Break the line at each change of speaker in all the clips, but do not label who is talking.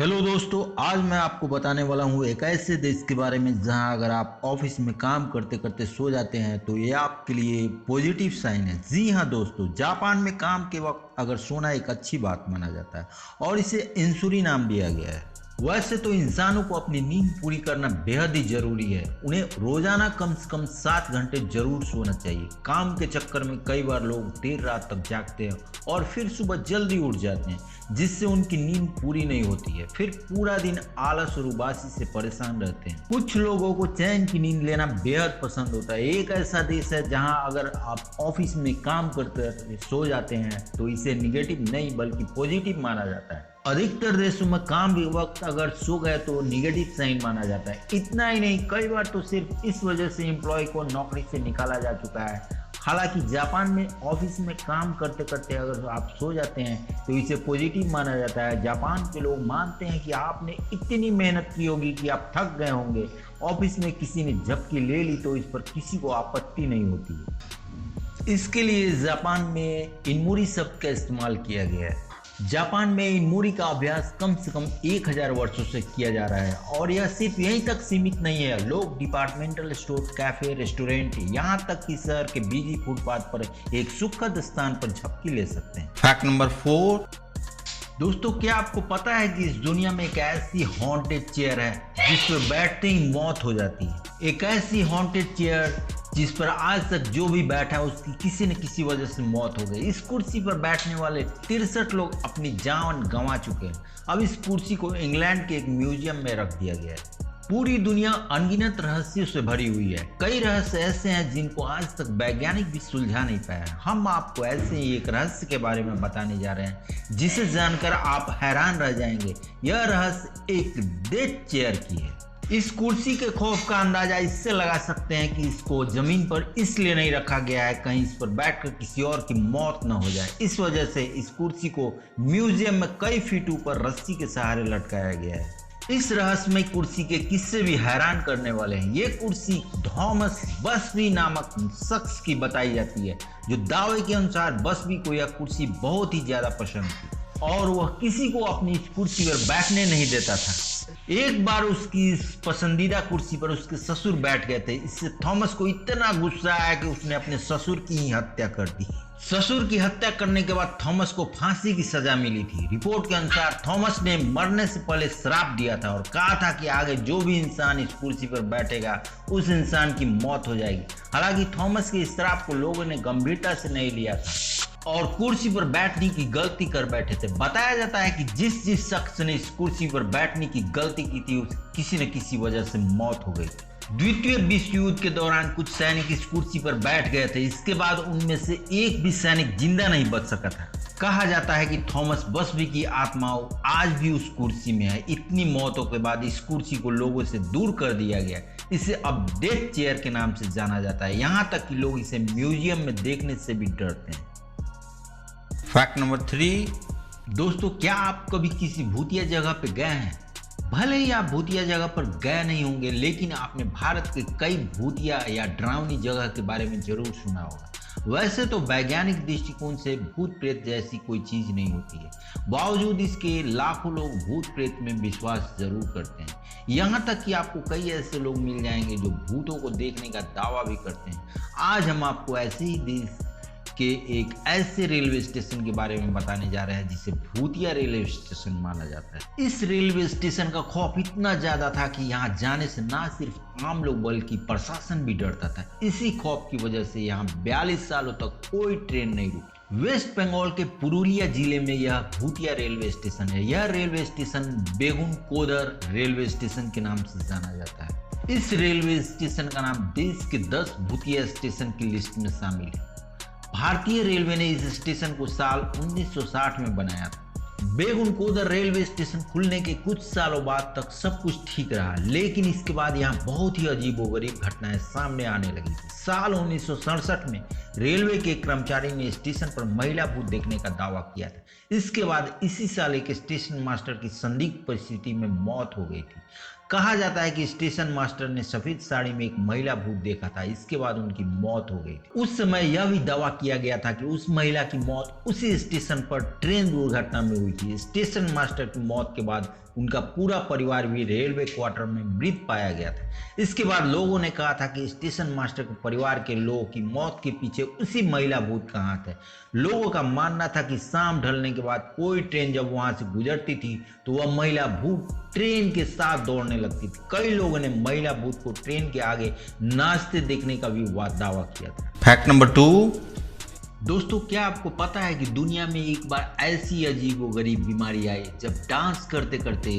Hello दोस्तों, आज मैं आपको बताने वाला हूँ एक ऐसे देश के बारे में जहाँ अगर आप ऑफिस में काम करते करते सो जाते हैं तो ये आपके लिए पॉजिटिव साइन है। जी हाँ दोस्तों, जापान में काम के वक्त अगर सोना एक अच्छी बात माना जाता है और इसे इंसुरी नाम दिया गया है। वैसे तो इंसानों को अपनी नींद पूरी करना बेहद ही जरूरी है। उन्हें रोजाना कम से कम 7 घंटे जरूर सोना चाहिए। काम के चक्कर में कई बार लोग देर रात तक जागते हैं और फिर सुबह जल्दी उठ जाते हैं, जिससे उनकी नींद पूरी नहीं होती है। फिर पूरा दिन आलस और उबासी से परेशान रहते हैं। कुछ लोगों को चैन की नींद लेना बेहद पसंद होता है। एक ऐसा देश है जहां अगर आप ऑफिस में काम करते सो जाते हैं तो इसे निगेटिव नहीं बल्कि पॉजिटिव माना जाता है। अधिकतर देशों में काम के वक्त अगर सो गए तो निगेटिव साइन माना जाता है। इतना ही नहीं, कई बार तो सिर्फ इस वजह से एम्प्लॉय को नौकरी से निकाला जा चुका है। हालांकि जापान में ऑफिस में काम करते करते अगर आप सो जाते हैं तो इसे पॉजिटिव माना जाता है। जापान के लोग मानते हैं कि आपने इतनी मेहनत की होगी कि आप थक गए होंगे, ऑफिस में किसी ने झपकी ले ली तो इस पर किसी को आपत्ति नहीं होती है। इसके लिए जापान में इनमुरी शब्द का इस्तेमाल किया गया है। जापान में इनमुरी का अभ्यास कम से कम 1000 वर्षों से किया जा रहा है और यह सिर्फ यहीं तक सीमित नहीं है। लोग डिपार्टमेंटल स्टोर, कैफे, रेस्टोरेंट, यहाँ तक कि शहर के बिजी फुटपाथ पर एक सुखद स्थान पर झपकी ले सकते हैं। फैक्ट नंबर 4, दोस्तों क्या आपको पता है कि इस दुनिया में एक ऐसी हॉन्टेड चेयर है जिस पर बैठते ही मौत हो जाती है। एक ऐसी हॉन्टेड चेयर जिस पर आज तक जो भी बैठा है उसकी किसी न किसी वजह से मौत हो गई। इस कुर्सी पर बैठने वाले 63 लोग अपनी जान गंवा चुके हैं। अब इस कुर्सी को इंग्लैंड के एक म्यूजियम में रख दिया गया है। पूरी दुनिया अनगिनत रहस्यों से भरी हुई है। कई रहस्य ऐसे हैं जिनको आज तक वैज्ञानिक भी सुलझा नहीं पाया है। हम आपको ऐसे ही एक रहस्य के बारे में बताने जा रहे हैं जिसे जानकर आप हैरान रह जाएंगे। यह रहस्य एक डेथ चेयर की है। इस कुर्सी के खौफ का अंदाजा इससे लगा सकते हैं कि इसको जमीन पर इसलिए नहीं रखा गया है कहीं इस पर बैठकर किसी और की मौत न हो जाए। इस वजह से इस कुर्सी को म्यूजियम में कई फीट ऊपर रस्सी के सहारे लटकाया गया है। इस रहस्यमय कुर्सी के किस्से भी हैरान करने वाले हैं। ये कुर्सी थॉमस बसबी नामक शख्स की बताई जाती है, जो दावे के अनुसार बसबी को यह कुर्सी बहुत ही ज्यादा पसंद थी और वह किसी को अपनी इस कुर्सी पर बैठने नहीं देता था। एक बार उसकी इस पसंदीदा कुर्सी पर उसके ससुर बैठ गए थे। इससे थॉमस को इतना गुस्सा आया कि उसने अपने ससुर की ही हत्या कर दी। ससुर की हत्या करने के बाद थॉमस को फांसी की सजा मिली थी। रिपोर्ट के अनुसार थॉमस ने मरने से पहले श्राप दिया था और कहा था कि आगे जो भी इंसान इस कुर्सी पर बैठेगा उस इंसान की मौत हो जाएगी। हालांकि थॉमस के इस श्राप को लोगों ने गंभीरता से नहीं लिया था और कुर्सी पर बैठने की गलती कर बैठे थे। बताया जाता है कि जिस शख्स ने इस कुर्सी पर बैठने की गलती की थी उस किसी न किसी वजह से मौत हो गई। द्वितीय विश्व युद्ध के दौरान कुछ सैनिक इस कुर्सी पर बैठ गए थे। इसके बाद उनमें से एक भी सैनिक जिंदा नहीं बच सका था। कहा जाता है कि थॉमस बसबी की आत्माओं आज भी उस कुर्सी में है। इतनी मौतों के बाद इस कुर्सी को लोगों से दूर कर दिया गया। इसे अब डेथ चेयर के नाम से जाना जाता है। यहाँ तक कि लोग इसे म्यूजियम में देखने से भी डरते हैं। फैक्ट नंबर 3, दोस्तों क्या आप कभी किसी भूतिया जगह पे गए हैं? भले ही आप भूतिया जगह पर गए नहीं होंगे, लेकिन आपने भारत के कई भूतिया या डरावनी जगह के बारे में जरूर सुना होगा। वैसे तो वैज्ञानिक दृष्टिकोण से भूत प्रेत जैसी कोई चीज नहीं होती है, बावजूद इसके लाखों लोग भूत प्रेत में विश्वास जरूर करते हैं। यहाँ तक कि आपको कई ऐसे लोग मिल जाएंगे जो भूतों को देखने का दावा भी करते हैं। आज हम आपको ऐसे ही देश के एक ऐसे रेलवे स्टेशन के बारे में बताने जा रहे हैं जिसे भूतिया रेलवे स्टेशन माना जाता है। इस रेलवे स्टेशन का खौफ इतना ज्यादा था कि यहाँ जाने से ना सिर्फ आम लोग बल्कि प्रशासन भी डरता था। इसी खौफ की वजह से यहाँ 42 सालों तक कोई ट्रेन नहीं रुकी। वेस्ट बंगाल के पुरुलिया जिले में यह भूतिया रेलवे स्टेशन है। यह railway station Begunkodar railway station के नाम से जाना जाता है। इस रेलवे स्टेशन का नाम देश के 10 भूतिया स्टेशन की लिस्ट में शामिल है। भारतीय रेलवे ने इस स्टेशन को साल 1960 में बनाया था। बेगुनकोदर रेलवे स्टेशन खुलने के कुछ सालों बाद तक सब कुछ ठीक रहा, लेकिन इसके बाद यहाँ बहुत ही अजीबोगरीब घटनाएं सामने आने लगी थी। साल 1967 में रेलवे के कर्मचारी ने स्टेशन पर महिला भूत देखने का दावा किया था। इसके बाद इसी साल एक स्टेशन मास्टर की संदिग्ध परिस्थिति में मौत हो गई थी। कहा जाता है कि स्टेशन मास्टर ने सफेद साड़ी में एक महिला भूत देखा था। इसके बाद उनकी मौत हो गई थी। उस समय यह भी दावा किया गया था कि उस महिला की मौत उसी स्टेशन पर ट्रेन दुर्घटना में हुई थी। स्टेशन मास्टर की मौत के बाद उनका पूरा परिवार भी रेलवे क्वार्टर में मृत पाया गया था। इसके बाद लोगों ने कहा था कि स्टेशन मास्टर के परिवार के लोगों की मौत के पीछे उसी महिला भूत का हाथ है। लोगों का मानना था कि शाम ढलने के बाद कोई ट्रेन जब वहां से गुजरती थी तो वह महिला भूत ट्रेन के साथ दौड़ने लगती थी। कई लोगों ने महिला भूत को ट्रेन के आगे नाचते देखने का भी दावा किया था।
Fact number 2।
दोस्तों, क्या आपको पता है कि दुनिया में एक बार ऐसी अजीबोगरीब बीमारी आई जब डांस करते करते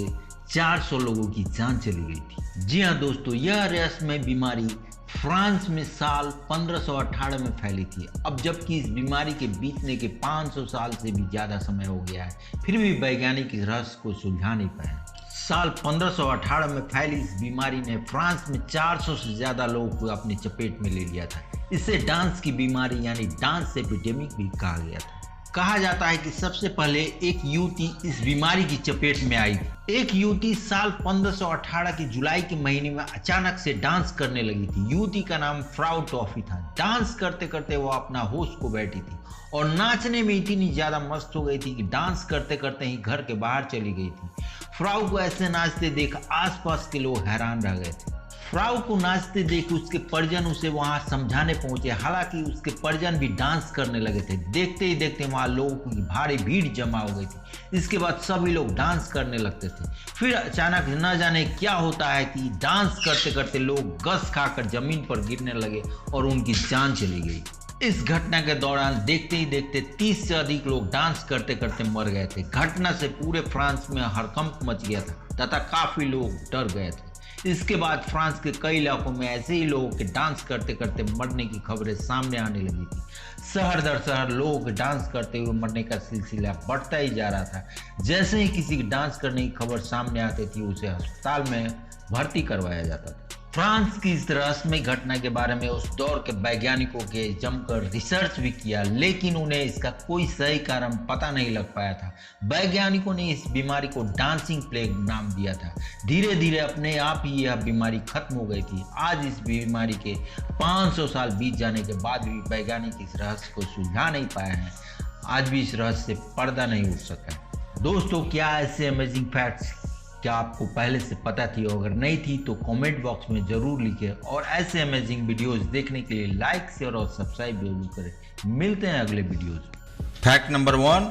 400 लोगों की जान चली गई थी। जी हाँ दोस्तों, यह रहस्यमय बीमारी फ्रांस में साल 1518 में फैली थी। अब जबकि इस बीमारी के बीतने के 500 साल से भी ज्यादा समय हो गया है, फिर भी वैज्ञानिक इस रहस्य को सुलझा नहीं पाए। साल 1518 में फैली इस बीमारी ने फ्रांस में 400 से ज्यादा लोगों को अपनी चपेट में ले लिया था। इसे डांस की बीमारी यानी डांस एपिडेमिक भी कहा गया था। कहा जाता है कि सबसे पहले एक युवती इस बीमारी की चपेट में आई थी। एक युवती साल 1518 के जुलाई के महीने में अचानक से डांस करने लगी थी। युवती का नाम फ्राउ टॉफी था। डांस करते करते वो अपना होश खो बैठी थी और नाचने में इतनी ज्यादा मस्त हो गई थी कि डांस करते करते ही घर के बाहर चली गई थी। फ्राउ को ऐसे नाचते देख आसपास के लोग हैरान रह गए थे। फ्राउ को नाचते देख उसके परिजन उसे वहां समझाने पहुंचे। हालांकि उसके परिजन भी डांस करने लगे थे। देखते ही देखते वहां लोगों की भारी भीड़ जमा हो गई थी। इसके बाद सभी लोग डांस करने लगते थे। फिर अचानक न जाने क्या होता है कि डांस करते करते लोग गस खाकर जमीन पर गिरने लगे और उनकी जान चली गई। इस घटना के दौरान देखते ही देखते 30 से अधिक लोग डांस करते करते मर गए थे। घटना से पूरे फ्रांस में हड़कंप मच गया था तथा काफी लोग डर गए थे। इसके बाद फ्रांस के कई इलाकों में ऐसे ही लोगों के डांस करते करते मरने की खबरें सामने आने लगी थी। शहर दर शहर लोगों के डांस करते हुए मरने का सिलसिला बढ़ता ही जा रहा था। जैसे ही किसी की डांस करने की खबर सामने आती थी उसे अस्पताल में भर्ती करवाया जाता था। फ्रांस की इस रहस्यमय घटना के बारे में उस दौर के वैज्ञानिकों के जमकर रिसर्च भी किया, लेकिन उन्हें इसका कोई सही कारण पता नहीं लग पाया था। वैज्ञानिकों ने इस बीमारी को डांसिंग प्लेग नाम दिया था। धीरे धीरे अपने आप ही यह बीमारी खत्म हो गई थी। आज इस बीमारी के 500 साल बीत जाने के बाद भी वैज्ञानिक इस रहस्य को सुलझा नहीं पाए हैं। आज भी इस रहस्य से पर्दा नहीं उठ सका है। दोस्तों, क्या ऐसे अमेजिंग फैक्ट्स क्या आपको पहले से पता थी? अगर नहीं थी तो कमेंट बॉक्स में जरूर लिखें और ऐसे अमेजिंग वीडियोस देखने के लिए लाइक शेयर और सब्सक्राइब जरूर करें। मिलते हैं अगले वीडियोस में।
Fact number 1।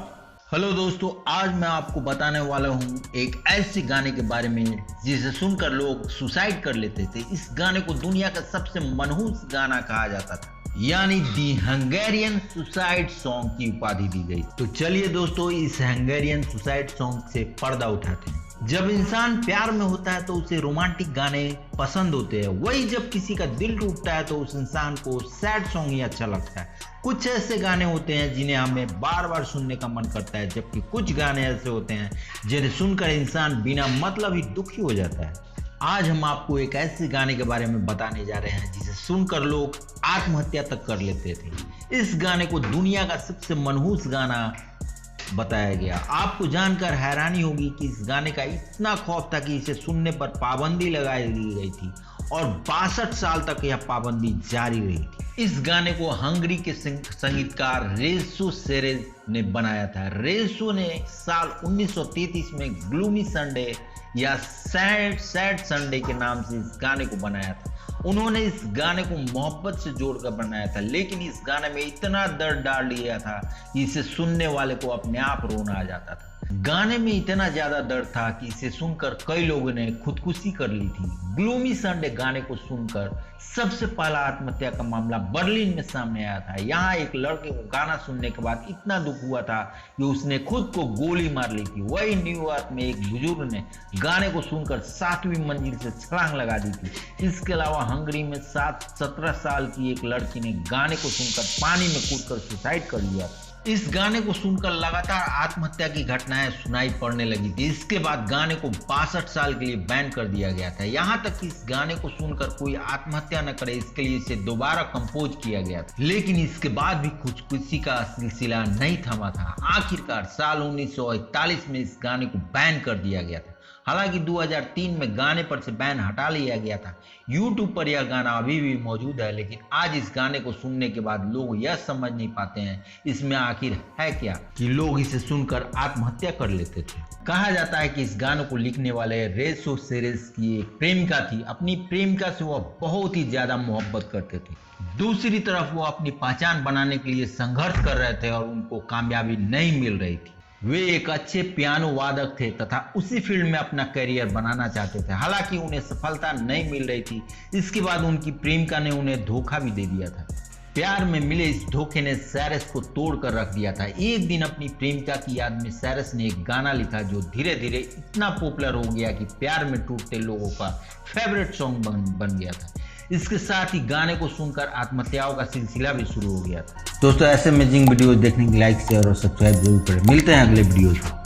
हेलो दोस्तों, आज मैं आपको बताने वाला हूँ एक ऐसे गाने के बारे में जिसे सुनकर लोग सुसाइड कर लेते थे। इस गाने को दुनिया का सबसे मनहूस गाना कहा जाता था, यानी दी हंगेरियन सुसाइड सॉन्ग की उपाधि दी गई। तो चलिए दोस्तों, इस हंगेरियन सुसाइड सॉन्ग से पर्दा उठाते हैं। जब इंसान प्यार में होता है तो उसे रोमांटिक गाने पसंद होते हैं। वही जब किसी का दिल टूटता है तो उस इंसान को सैड सॉन्ग ही अच्छा लगता है। कुछ ऐसे गाने होते हैं जिन्हें हमें बार बार सुनने का मन करता है, जबकि कुछ गाने ऐसे होते हैं जिन्हें सुनकर इंसान बिना मतलब ही दुखी हो जाता है। आज हम आपको एक ऐसे गाने के बारे में बताने जा रहे हैं जिसे सुनकर लोग आत्महत्या तक कर लेते थे। इस गाने को दुनिया का सबसे मनहूस गाना बताया गया। आपको जानकर हैरानी होगी कि इस गाने का इतना खौफ था कि इसे सुनने पर पाबंदी लगा दी गई थी और 62 साल तक यह पाबंदी जारी रही थी। इस गाने को हंगरी के संगीतकार रेसो सेरेज ने बनाया था। रेसो ने साल 1933 में ग्लूमी संडे या सैड संडे के नाम से इस गाने को बनाया था। उन्होंने इस गाने को मोहब्बत से जोड़कर बनाया था, लेकिन इस गाने में इतना दर्द डाल दिया था कि इसे सुनने वाले को अपने आप रोना आ जाता था। गाने में इतना ज्यादा दर्द था कि इसे सुनकर कई लोगों ने खुदकुशी कर ली थी। ग्लूमी संडे गाने को सुनकर सबसे पहला आत्महत्या का मामला बर्लिन में सामने आया था। यहाँ एक लड़के को गाना सुनने के बाद इतना दुख हुआ था कि उसने खुद को गोली मार ली थी। वही न्यूयॉर्क में एक बुजुर्ग ने गाने को सुनकर 7वीं मंजिल से छलांग लगा दी थी। इसके अलावा हंगरी में 17 साल की एक लड़की ने गाने को सुनकर पानी में कूदकर सुसाइड कर लिया। इस गाने को सुनकर लगातार आत्महत्या की घटनाएं सुनाई पड़ने लगी थी। इसके बाद गाने को 62 साल के लिए बैन कर दिया गया था। यहाँ तक कि इस गाने को सुनकर कोई आत्महत्या न करे इसके लिए इसे दोबारा कंपोज किया गया था, लेकिन इसके बाद भी खुदकुशी का सिलसिला नहीं थमा था। आखिरकार साल 1941 में इस गाने को बैन कर दिया गया था। हालांकि 2003 में गाने पर से बैन हटा लिया गया था। YouTube पर यह गाना अभी भी मौजूद है, लेकिन आज इस गाने को सुनने के बाद लोग यह समझ नहीं पाते हैं इसमें आखिर है क्या कि लोग इसे सुनकर आत्महत्या कर लेते थे। कहा जाता है कि इस गाने को लिखने वाले रेसो सेरेस की एक प्रेमिका थी। अपनी प्रेमिका से वह बहुत ही ज्यादा मोहब्बत करते थे। दूसरी तरफ वो अपनी पहचान बनाने के लिए संघर्ष कर रहे थे और उनको कामयाबी नहीं मिल रही थी। वे एक अच्छे पियानो वादक थे तथा उसी फील्ड में अपना करियर बनाना चाहते थे। हालांकि उन्हें सफलता नहीं मिल रही थी। इसके बाद उनकी प्रेमिका ने उन्हें धोखा भी दे दिया था। प्यार में मिले इस धोखे ने सैरस को तोड़ कर रख दिया था। एक दिन अपनी प्रेमिका की याद में सैरस ने एक गाना लिखा जो धीरे धीरे इतना पॉपुलर हो गया कि प्यार में टूटते लोगों का फेवरेट सॉन्ग बन गया था। इसके साथ ही गाने को सुनकर आत्महत्याओं का सिलसिला भी शुरू हो गया था। दोस्तों, ऐसे अमेजिंग वीडियो देखने के लाइक शेयर और सब्सक्राइब जरूर करें। मिलते हैं अगले वीडियो में।